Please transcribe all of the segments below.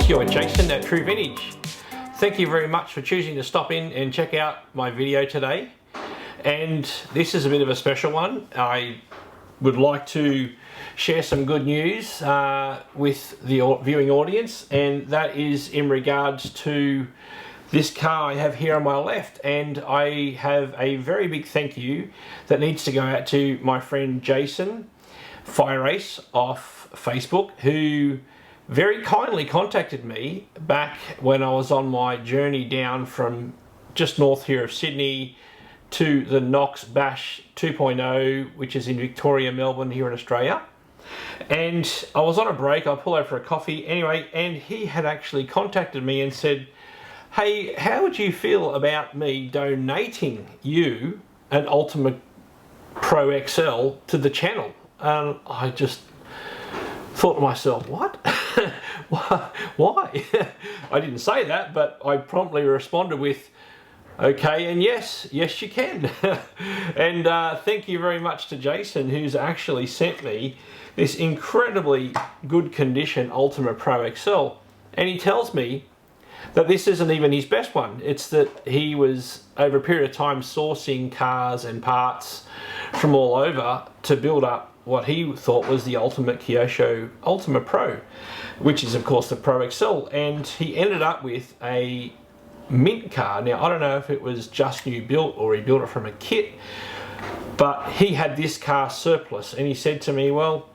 You're Jason at True Vintage. Thank you very much for choosing to stop in and check out my video today. And this is a bit of a special one. I would like to share some good news with the viewing audience, and that is in regards to this car I have here on my left. And I have a very big thank you that needs to go out to my friend Jason Fire Race off Facebook, who very kindly contacted me back when I was on my journey down from just north here of Sydney to the Knox Bash 2.0, which is in Victoria, Melbourne, here in Australia. And I was on a break, I pulled over for a coffee anyway, and he had actually contacted me and said, hey, how would you feel about me donating you an Ultima Pro XL to the channel? I just thought to myself, what? Why? I didn't say that, but I promptly responded with, okay, and yes you can. And thank you very much to Jason, who's actually sent me this incredibly good condition Ultima Pro XL. And he tells me that this isn't even his best one. It's that he was, over a period of time, sourcing cars and parts from all over to build up what he thought was the ultimate Kyosho Ultima Pro, which is of course the Pro XL. And he ended up with a mint car. Now I don't know if it was just new built or he built it from a kit, but he had this car surplus, and he said to me, well,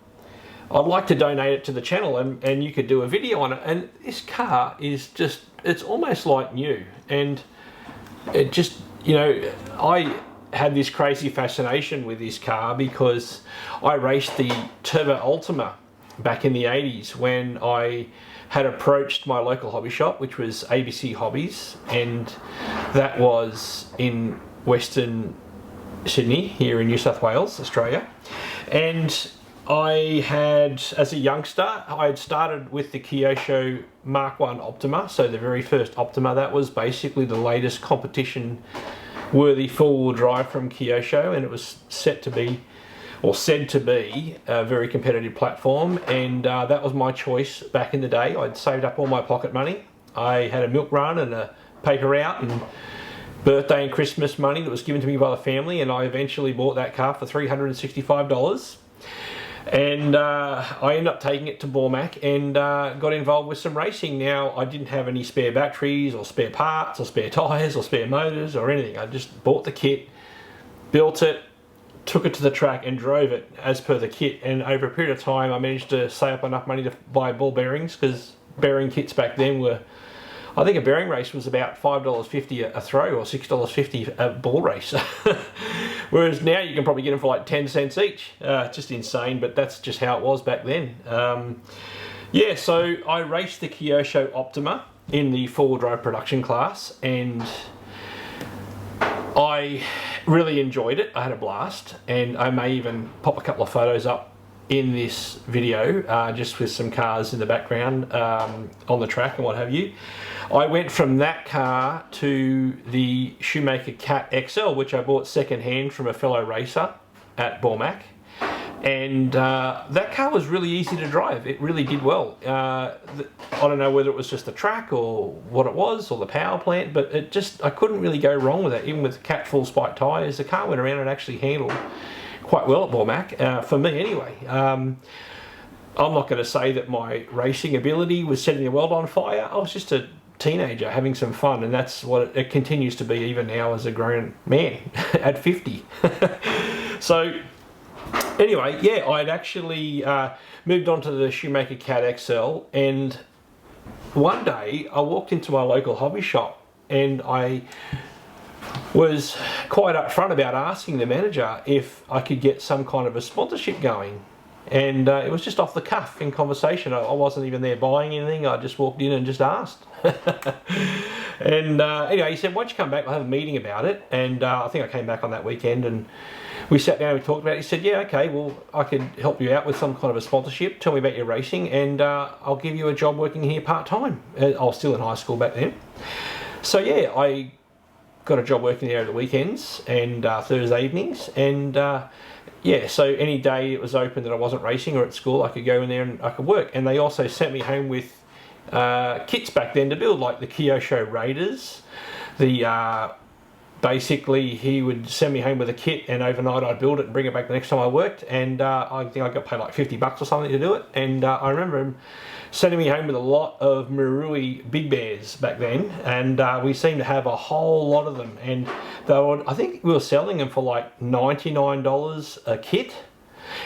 I'd like to donate it to the channel and you could do a video on it. And this car is just, it's almost like new. And it just, you know, I had this crazy fascination with this car because I raced the Turbo Ultima back in the 80s when I had approached my local hobby shop, which was ABC Hobbies, and that was in Western Sydney here in New South Wales, Australia. And I had, as a youngster, I had started with the Kyosho Mark 1 Optima, so the very first Optima. That was basically the latest competition worthy four-wheel drive from Kyosho, and it was set to be, or said to be, a very competitive platform. And that was my choice back in the day. I'd saved up all my pocket money. I had a milk run and a paper out and birthday and Christmas money that was given to me by the family, and I eventually bought that car for $365. And I ended up taking it to Bormac and got involved with some racing. Now, I didn't have any spare batteries or spare parts or spare tyres or spare motors or anything. I just bought the kit, built it, took it to the track and drove it as per the kit. And over a period of time, I managed to save up enough money to buy ball bearings, because bearing kits back then were, I think a bearing race was about $5.50 a throw or $6.50 a ball race. Whereas now you can probably get them for like 10 cents each. Just insane, but that's just how it was back then. Yeah, so I raced the Kyosho Optima in the four-wheel drive production class, and I really enjoyed it. I had a blast, and I may even pop a couple of photos up in this video, just with some cars in the background on the track and what have you. I went from that car to the Shoemaker Cat XL, which I bought second hand from a fellow racer at Bormac. And that car was really easy to drive. It really did well. I don't know whether it was just the track or what it was, or the power plant, but it just, I couldn't really go wrong with it. Even with Cat full spike tyres, the car went around and actually handled quite well at Bormac, for me anyway. I'm not going to say that my racing ability was setting the world on fire. I was just a teenager having some fun, and that's what it continues to be even now as a grown man at 50. So anyway, yeah, I'd actually moved on to the Shoemaker Cat XL, and one day I walked into my local hobby shop and I was quite upfront about asking the manager if I could get some kind of a sponsorship going. And it was just off the cuff in conversation. I wasn't even there buying anything. I just walked in and just asked. And anyway, he said, why don't you come back, we'll have a meeting about it. And I think I came back on that weekend and we sat down and we talked about it. He said, yeah, okay, well, I could help you out with some kind of a sponsorship. Tell me about your racing, and I'll give you a job working here part-time. I was still in high school back then. So yeah, I got a job working there over the weekends and Thursday evenings, and yeah, so any day it was open that I wasn't racing or at school, I could go in there and I could work. And they also sent me home with kits back then to build, like the Kyosho Raiders. Basically, he would send me home with a kit, and overnight I'd build it and bring it back the next time I worked. And I think I got paid like $50 or something to do it. And I remember him sending me home with a lot of Marui Big Bears back then, and we seemed to have a whole lot of them. And I think we were selling them for like $99 a kit,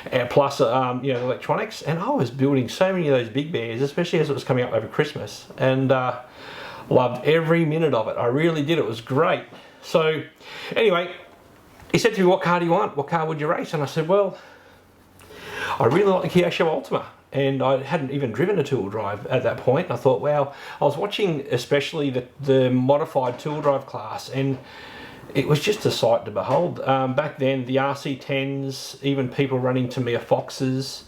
and plus you know, the electronics. And I was building so many of those Big Bears, especially as it was coming up over Christmas, and loved every minute of it. I really did. It was great. So anyway, he said to me, what car do you want? What car would you race? And I said, well, I really like the Kyosho Ultima. And I hadn't even driven a two-wheel drive at that point. I thought, wow, I was watching especially the modified two-wheel drive class, and it was just a sight to behold. Back then, the RC10s, even people running Tamiya Foxes,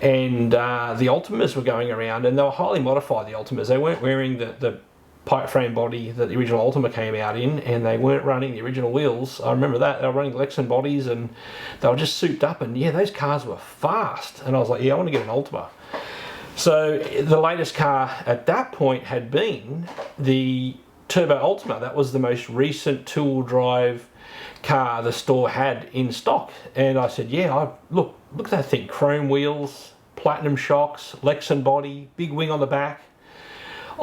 and the Ultimas were going around, and they were highly modified, the Ultimas. They weren't wearing the pipe frame body that the original Ultima came out in, and they weren't running the original wheels. I remember that. They were running Lexan bodies, and they were just souped up, and yeah, those cars were fast. And I was like, yeah, I want to get an Ultima. So the latest car at that point had been the Turbo Ultima. That was the most recent two-wheel drive car the store had in stock. And I said, yeah, look at that thing. Chrome wheels, platinum shocks, Lexan body, big wing on the back.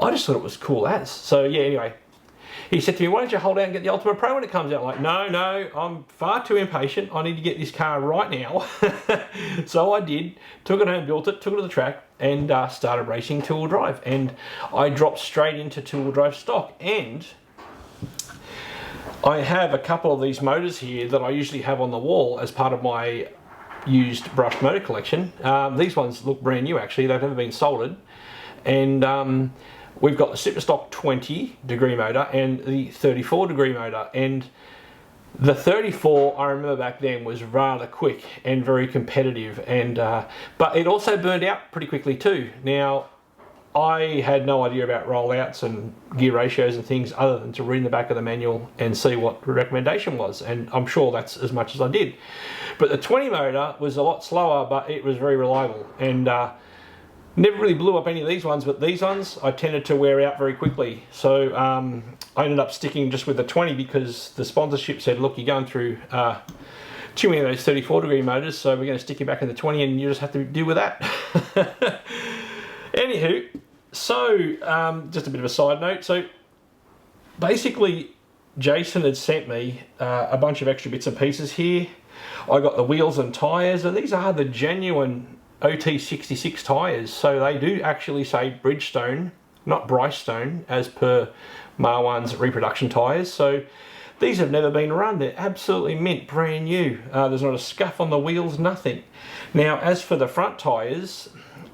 I just thought it was cool as. So yeah, anyway, he said to me, why don't you hold out and get the Ultima Pro when it comes out? I'm like, no, I'm far too impatient. I need to get this car right now. So I did, took it home, built it, took it to the track, and started racing two-wheel drive. And I dropped straight into two-wheel drive stock. And I have a couple of these motors here that I usually have on the wall as part of my used brushed motor collection. These ones look brand new, actually. They've never been soldered. And we've got the Super Stock 20 degree motor and the 34 degree motor, and the 34 I remember back then was rather quick and very competitive, and but it also burned out pretty quickly too. Now, I had no idea about rollouts and gear ratios and things other than to read in the back of the manual and see what the recommendation was, and I'm sure that's as much as I did. But the 20 motor was a lot slower, but it was very reliable, and never really blew up any of these ones, but these ones I tended to wear out very quickly. So I ended up sticking just with the 20 because the sponsorship said, look, you're going through too many of those 34 degree motors, so we're going to stick you back in the 20 and you just have to deal with that. Anywho, so just a bit of a side note. So basically, Jason had sent me a bunch of extra bits and pieces here. I got the wheels and tyres, and these are the genuine OT66 tyres, so they do actually say Bridgestone, not Brightstone, as per Marwan's reproduction tyres. So these have never been run. They're absolutely mint, brand new. There's not a scuff on the wheels, nothing. Now, as for the front tyres,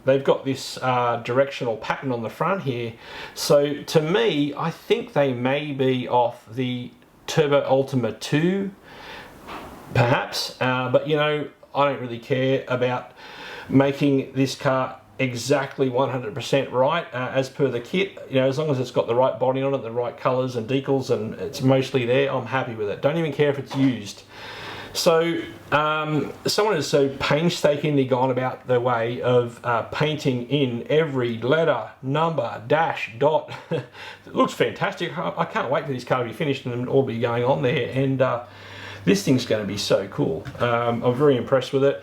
they've got this directional pattern on the front here. So to me, I think they may be off the Turbo Ultima 2, perhaps, but you know, I don't really care about making this car exactly 100% right as per the kit. You know, as long as it's got the right body on it, the right colours and decals, and it's mostly there, I'm happy with it. Don't even care if it's used. So someone has so painstakingly gone about their way of painting in every letter, number, dash, dot. It looks fantastic. I can't wait for this car to be finished and all be going on there, and this thing's going to be so cool. I'm very impressed with it.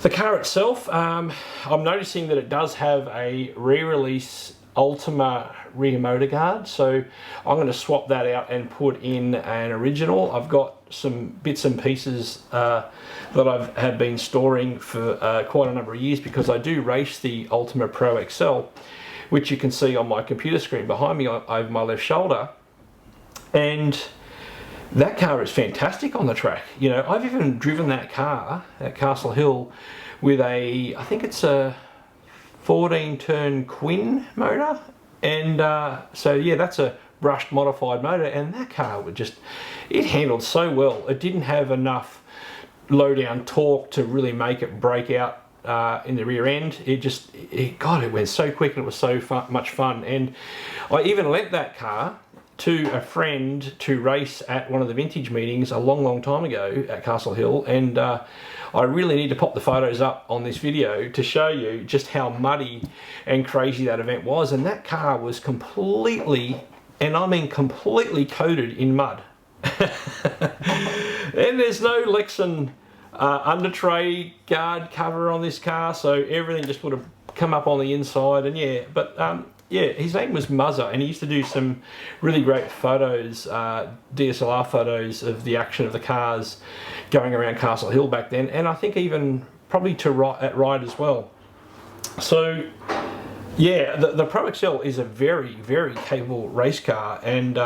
The car itself, I'm noticing that it does have a re-release Ultima rear motor guard, so I'm going to swap that out and put in an original. I've got some bits and pieces that I have been storing for quite a number of years, because I do race the Ultima Pro XL, which you can see on my computer screen behind me over my left shoulder, and that car is fantastic on the track. You know, I've even driven that car at Castle Hill with I think it's a 14-turn Quinn motor, and so yeah, that's a brushed modified motor, and that car would it handled so well. It didn't have enough low down torque to really make it break out in the rear end. God, it went so quick and it was so much fun. And I even lent that car to a friend to race at one of the vintage meetings a long time ago at Castle Hill, and I really need to pop the photos up on this video to show you just how muddy and crazy that event was. And that car was completely, and I mean completely, coated in mud. And there's no Lexan under tray guard cover on this car, so everything just would have come up on the inside. And yeah, but yeah, his name was Muzzer, and he used to do some really great photos, DSLR photos of the action of the cars going around Castle Hill back then, and I think even probably at Ride as well. So yeah, the Pro XL is a very capable race car, and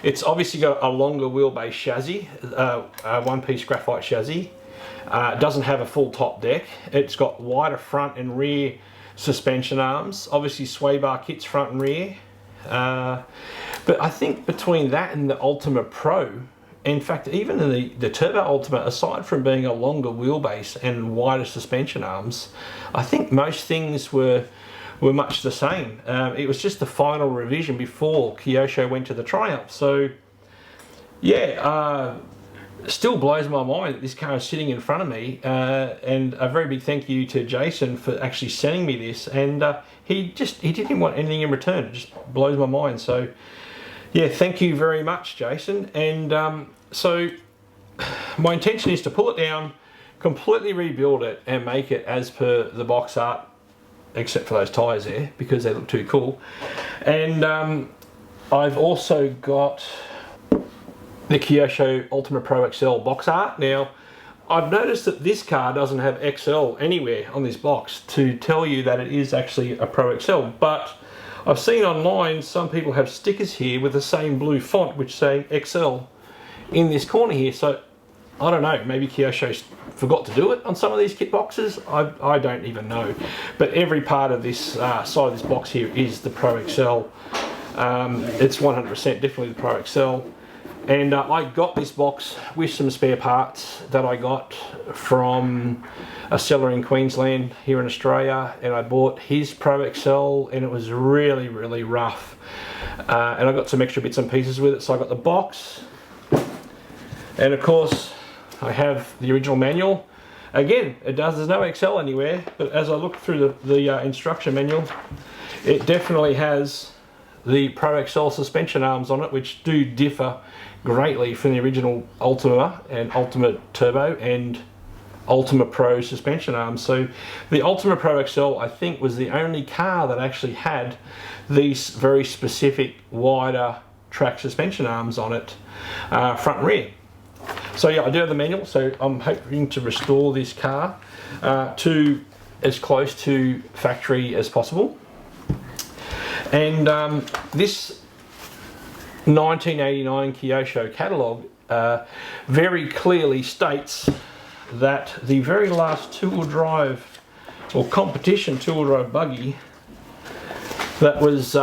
it's obviously got a longer wheelbase chassis, a one-piece graphite chassis. It doesn't have a full top deck. It's got wider front and rear suspension arms, obviously sway bar kits front and rear. But I think between that and the Ultima Pro, in fact even in the Turbo Ultima, aside from being a longer wheelbase and wider suspension arms, I think most things were much the same. It was just the final revision before Kyosho went to the Triumph. So yeah, still blows my mind that this car is sitting in front of me, and a very big thank you to Jason for actually sending me this. And he didn't want anything in return. It just blows my mind. So yeah, thank you very much, Jason. And so my intention is to pull it down, completely rebuild it, and make it as per the box art, except for those tyres there because they look too cool. And I've also got the Kyosho Ultima Pro XL box art. Now, I've noticed that this car doesn't have XL anywhere on this box to tell you that it is actually a Pro XL, but I've seen online some people have stickers here with the same blue font which say XL in this corner here. So I don't know, maybe Kyosho forgot to do it on some of these kit boxes. I don't even know, but every part of this side of this box here is the Pro XL. It's 100% definitely the Pro XL. And I got this box with some spare parts that I got from a seller in Queensland here in Australia, and I bought his Pro XL, and it was really rough. And I got some extra bits and pieces with it, so I got the box. And of course, I have the original manual. Again, there's no XL anywhere, but as I look through the instruction manual, it definitely has the Pro XL suspension arms on it, which do differ greatly from the original Ultima and Ultima Turbo and Ultima Pro suspension arms. So the Ultima Pro XL, I think, was the only car that actually had these very specific wider track suspension arms on it, front and rear. So yeah, I do have the manual, so I'm hoping to restore this car to as close to factory as possible. And this 1989 Kyosho catalogue very clearly states that the very last two-wheel drive or competition two-wheel drive buggy that was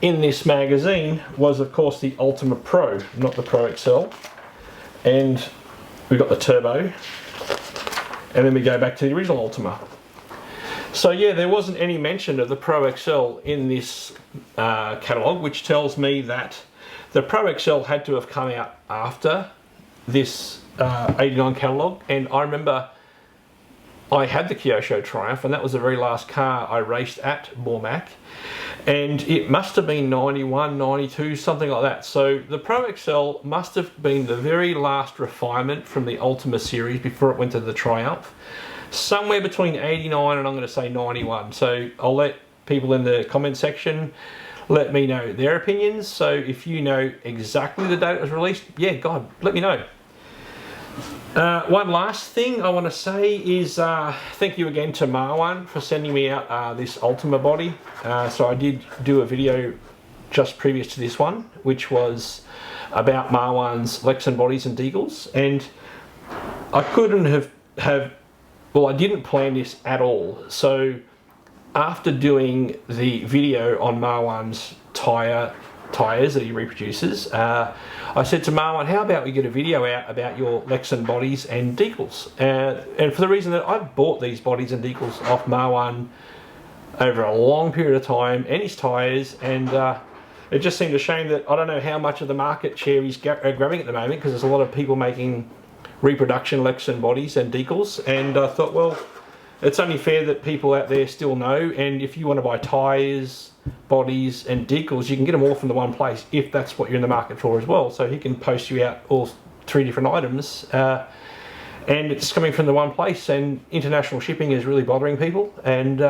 in this magazine was of course the Ultima Pro, not the Pro XL. And we've got the Turbo, and then we go back to the original Ultima. So yeah, there wasn't any mention of the Pro XL in this catalogue, which tells me that the Pro XL had to have come out after this 89 catalogue. And I remember I had the Kyosho Triumph, and that was the very last car I raced at Bormac, and it must have been 91, 92, something like that. So the Pro XL must have been the very last refinement from the Ultima series before it went to the Triumph. Somewhere between 89 and I'm going to say 91. So I'll let people in the comment section let me know their opinions. So if you know exactly the date it was released, yeah, God, let me know. One last thing I want to say is thank you again to Marwan for sending me out this Ultima body. So I did do a video just previous to this one, which was about Marwan's Lexan bodies and deagles, and I couldn't have well, I didn't plan this at all. So after doing the video on Marwan's tyres that he reproduces, I said to Marwan, how about we get a video out about your Lexan bodies and deagles? And for the reason that I've bought these bodies and deagles off Marwan over a long period of time, and his tyres, and it just seemed a shame that I don't know how much of the market share he's grabbing at the moment, because there's a lot of people making reproduction Lexan bodies and decals, and I thought, well, it's only fair that people out there still know. And if you want to buy tyres, bodies and decals, you can get them all from the one place if that's what you're in the market for as well. So he can post you out all 3 different items, and it's coming from the one place. And international shipping is really bothering people, and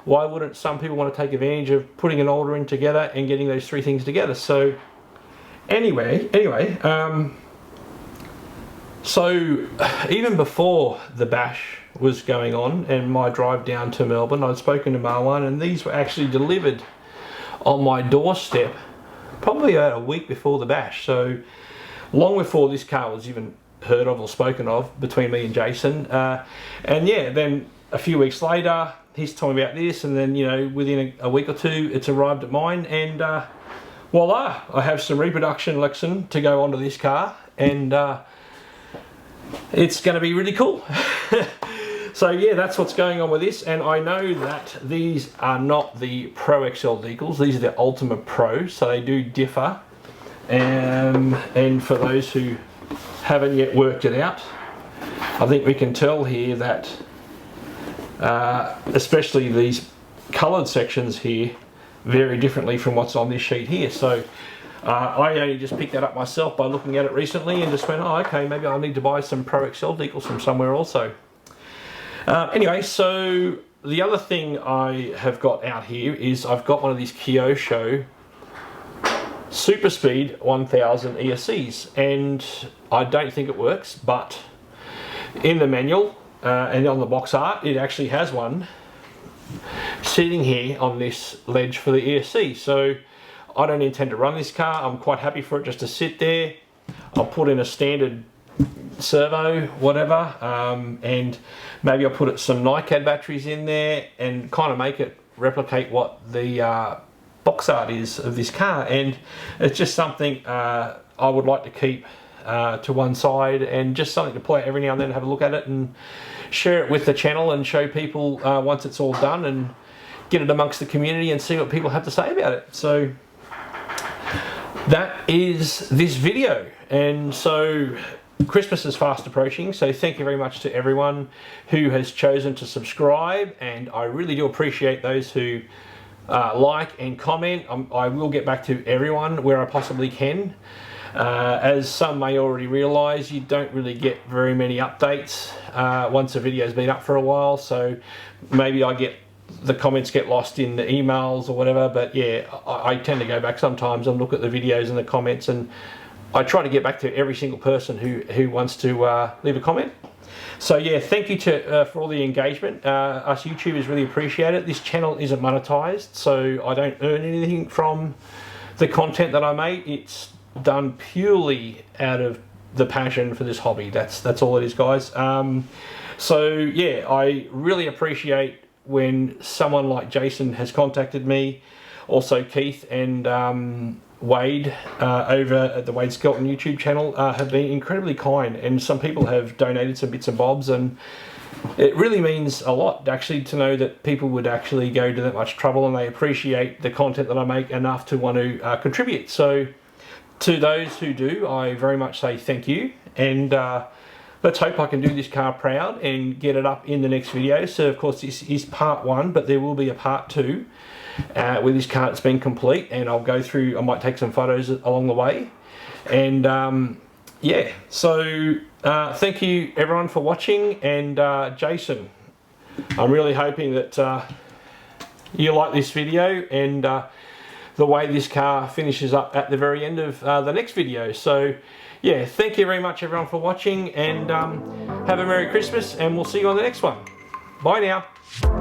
why wouldn't some people want to take advantage of putting an order in together and getting those 3 things together? So anyway, so even before the bash was going on and my drive down to Melbourne, I'd spoken to Marwan, and these were actually delivered on my doorstep probably about a week before the bash. So long before this car was even heard of or spoken of between me and Jason. And yeah, then a few weeks later, he's talking about this, and then, you know, within a week or 2, it's arrived at mine, and voila, I have some reproduction Lexan to go onto this car, and it's going to be really cool. So yeah, that's what's going on with this. And I know that these are not the Pro XL decals, these are the Ultima Pro, so they do differ. And for those who haven't yet worked it out, I think we can tell here that especially these coloured sections here vary differently from what's on this sheet here. So I only just picked that up myself by looking at it recently, and just went, oh okay, maybe I'll need to buy some Pro XL decals from somewhere also. Anyway, so the other thing I have got out here is I've got one of these Kyosho Super Speed 1000 ESCs, and I don't think it works, but in the manual and on the box art, it actually has one sitting here on this ledge for the ESC. So I don't intend to run this car. I'm quite happy for it just to sit there. I'll put in a standard servo, whatever, and maybe I'll put some NiCad batteries in there and kind of make it replicate what the box art is of this car. And it's just something I would like to keep to one side, and just something to play every now and then, have a look at it and share it with the channel and show people once it's all done, and get it amongst the community and see what people have to say about it. So that is this video. And so Christmas is fast approaching, so thank you very much to everyone who has chosen to subscribe, and I really do appreciate those who like and comment. I will get back to everyone where I possibly can. As some may already realise, you don't really get very many updates once a video's been up for a while, so maybe the comments get lost in the emails or whatever. But yeah, I tend to go back sometimes and look at the videos and the comments, and I try to get back to every single person who wants to leave a comment. So yeah, thank you for all the engagement. Us YouTubers really appreciate it. This channel isn't monetized, so I don't earn anything from the content that I make. It's done purely out of the passion for this hobby. That's all it is, guys. So yeah, I really appreciate when someone like Jason has contacted me. Also Keith and Wade over at the Wade Skelton YouTube channel have been incredibly kind, and some people have donated some bits and bobs, and it really means a lot actually to know that people would actually go to that much trouble and they appreciate the content that I make enough to want to contribute. So to those who do, I very much say thank you, and let's hope I can do this car proud and get it up in the next video. So of course this is part 1, but there will be a part 2 with this car that's been complete, and I'll go through, I might take some photos along the way. And yeah, so thank you everyone for watching, and Jason, I'm really hoping that you like this video and the way this car finishes up at the very end of the next video. So yeah, thank you very much everyone for watching, and have a Merry Christmas, and we'll see you on the next one. Bye now.